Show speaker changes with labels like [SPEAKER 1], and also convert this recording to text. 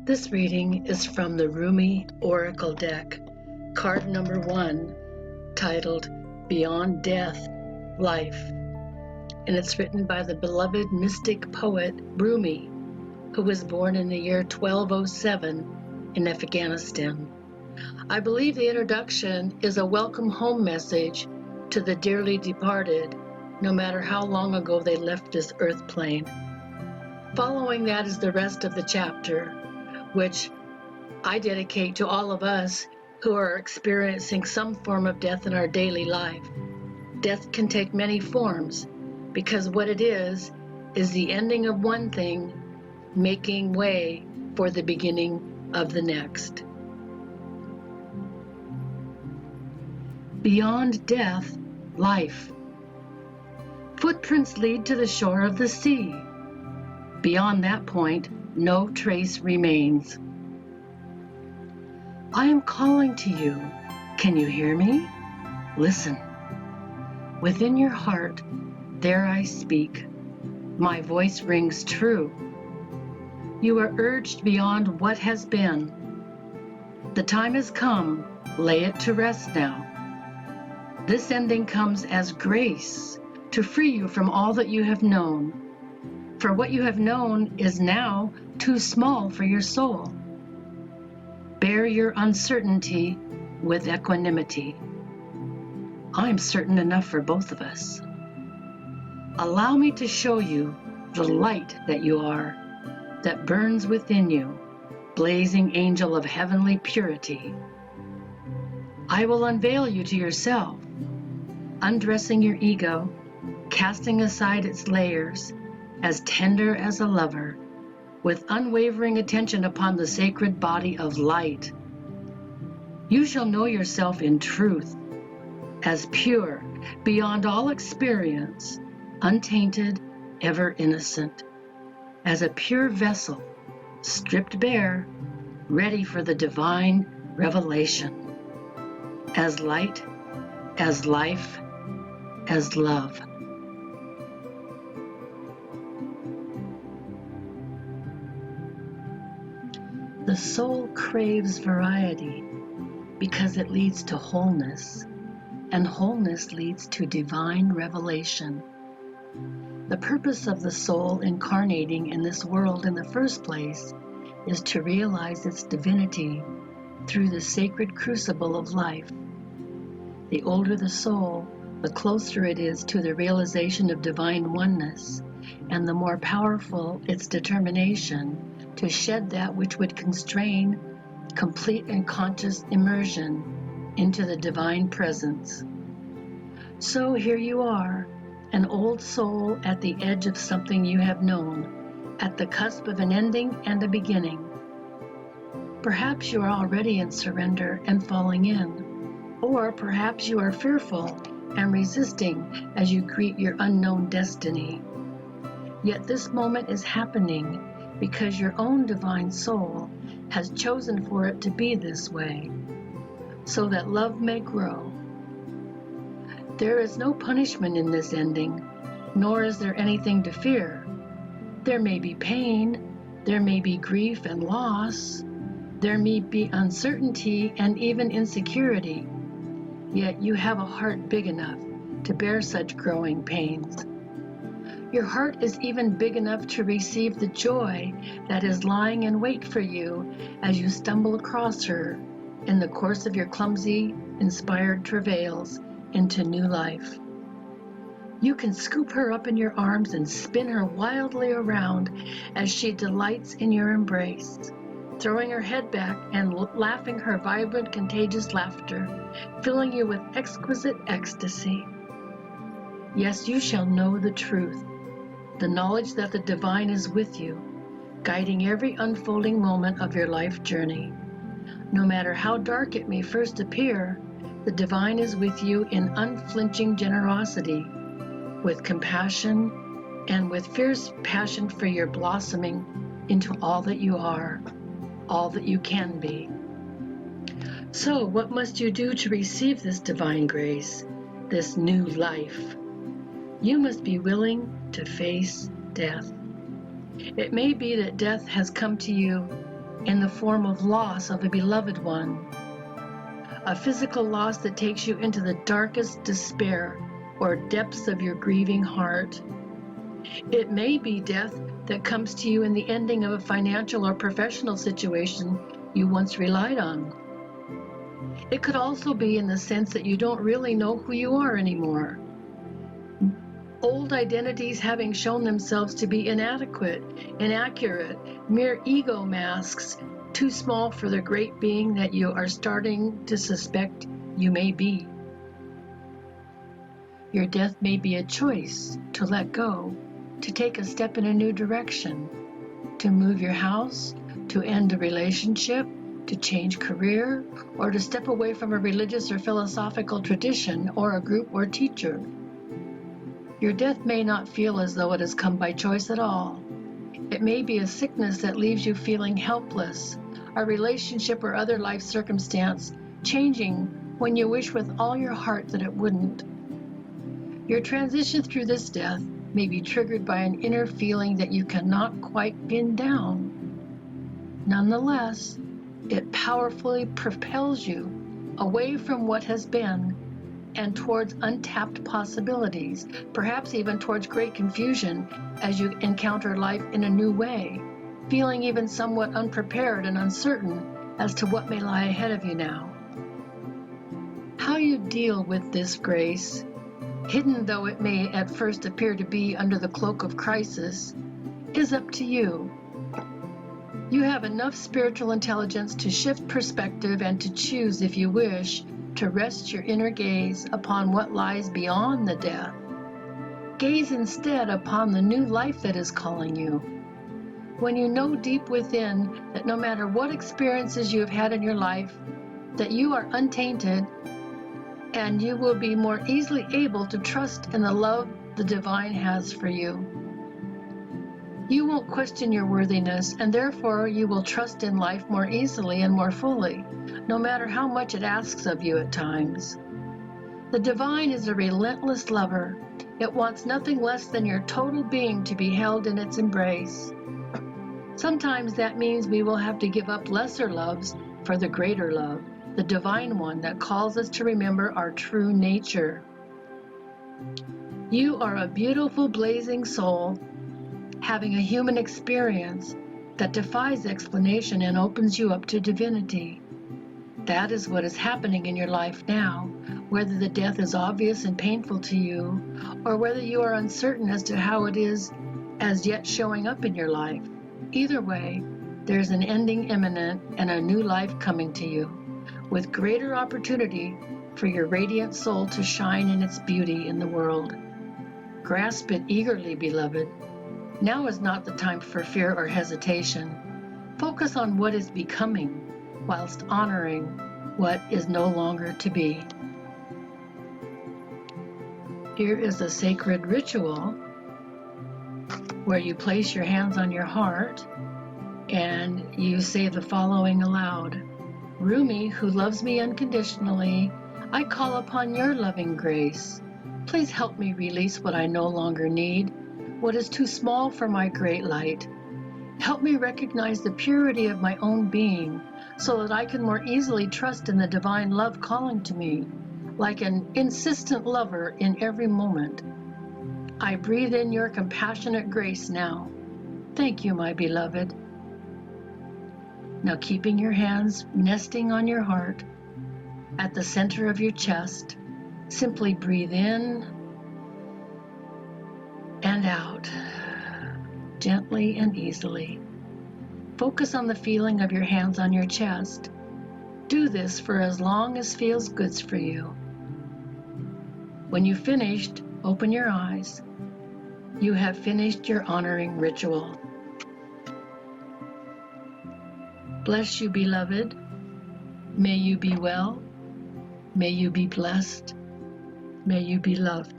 [SPEAKER 1] This reading is from the Rumi Oracle deck, card number 1, titled Beyond Death, Life, and it's written by the beloved mystic poet Rumi, who was born in the year 1207 in Afghanistan. I believe the introduction is a welcome home message to the dearly departed, no matter how long ago they left this earth plane. Following that is the rest of the chapter, which I dedicate to all of us who are experiencing some form of death in our daily life. Death can take many forms, because what it is the ending of one thing, making way for the beginning of the next. Beyond death, life. Footprints lead to the shore of the sea. Beyond that point, no trace remains. I am calling to you. Can you hear me? Listen. Within your heart, there I speak. My voice rings true. You are urged beyond what has been. The time has come. Lay it to rest now. This ending comes as grace to free you from all that you have known. For what you have known is now too small for your soul. Bear your uncertainty with equanimity. I'm certain enough for both of us. Allow me to show you the light that you are, that burns within you, blazing angel of heavenly purity. I will unveil you to yourself, undressing your ego, casting aside its layers, as tender as a lover, with unwavering attention upon the sacred body of light. You shall know yourself in truth, as pure, beyond all experience, untainted, ever innocent, as a pure vessel, stripped bare, ready for the divine revelation, as light, as life, as love. The soul craves variety because it leads to wholeness, and wholeness leads to divine revelation. The purpose of the soul incarnating in this world in the first place is to realize its divinity through the sacred crucible of life. The older the soul, the closer it is to the realization of divine oneness, and the more powerful its determination to shed that which would constrain complete and conscious immersion into the divine presence. So here you are, an old soul at the edge of something you have known, at the cusp of an ending and a beginning. Perhaps you are already in surrender and falling in, or perhaps you are fearful and resisting as you greet your unknown destiny. Yet this moment is happening because your own divine soul has chosen for it to be this way, so that love may grow. There is no punishment in this ending, nor is there anything to fear. There may be pain, there may be grief and loss, there may be uncertainty and even insecurity, yet you have a heart big enough to bear such growing pains. Your heart is even big enough to receive the joy that is lying in wait for you as you stumble across her in the course of your clumsy, inspired travails into new life. You can scoop her up in your arms and spin her wildly around as she delights in your embrace, throwing her head back and laughing her vibrant, contagious laughter, filling you with exquisite ecstasy. Yes, you shall know the truth, the knowledge that the divine is with you, guiding every unfolding moment of your life journey. No matter how dark it may first appear, the divine is with you in unflinching generosity, with compassion, and with fierce passion for your blossoming into all that you are, all that you can be. So, what must you do to receive this divine grace, this new life? You must be willing to face death. It may be that death has come to you in the form of loss of a beloved one, a physical loss that takes you into the darkest despair or depths of your grieving heart. It may be death that comes to you in the ending of a financial or professional situation you once relied on. It could also be in the sense that you don't really know who you are anymore. Old identities having shown themselves to be inadequate, inaccurate, mere ego masks, too small for the great being that you are starting to suspect you may be. Your death may be a choice to let go, to take a step in a new direction, to move your house, to end a relationship, to change career, or to step away from a religious or philosophical tradition or a group or teacher. Your death may not feel as though it has come by choice at all. It may be a sickness that leaves you feeling helpless, a relationship or other life circumstance changing when you wish with all your heart that it wouldn't. Your transition through this death may be triggered by an inner feeling that you cannot quite pin down. Nonetheless, it powerfully propels you away from what has been and towards untapped possibilities, perhaps even towards great confusion as you encounter life in a new way, feeling even somewhat unprepared and uncertain as to what may lie ahead of you now. How you deal with this grace, hidden though it may at first appear to be under the cloak of crisis, is up to you. You have enough spiritual intelligence to shift perspective and to choose, if you wish, to rest your inner gaze upon what lies beyond the death. Gaze instead upon the new life that is calling you. When you know deep within that no matter what experiences you have had in your life, that you are untainted, and you will be more easily able to trust in the love the divine has for you. You won't question your worthiness, and therefore you will trust in life more easily and more fully, no matter how much it asks of you at times. The divine is a relentless lover. It wants nothing less than your total being to be held in its embrace. Sometimes that means we will have to give up lesser loves for the greater love, the divine one that calls us to remember our true nature. You are a beautiful, blazing soul, having a human experience that defies explanation and opens you up to divinity. That is what is happening in your life now, whether the death is obvious and painful to you, or whether you are uncertain as to how it is as yet showing up in your life. Either way, there is an ending imminent and a new life coming to you, with greater opportunity for your radiant soul to shine in its beauty in the world. Grasp it eagerly, beloved. Now is not the time for fear or hesitation. Focus on what is becoming, whilst honoring what is no longer to be. Here is a sacred ritual where you place your hands on your heart and you say the following aloud. Rumi, who loves me unconditionally, I call upon your loving grace. Please help me release what I no longer need, what is too small for my great light. Help me recognize the purity of my own being so that I can more easily trust in the divine love calling to me, like an insistent lover in every moment. I breathe in your compassionate grace now. Thank you, my beloved. Now, keeping your hands nesting on your heart, at the center of your chest, simply breathe in and out, gently and easily. Focus on the feeling of your hands on your chest. Do this for as long as feels good for you. When you've finished, open your eyes. You have finished your honoring ritual. Bless you, beloved. May you be well. May you be blessed. May you be loved.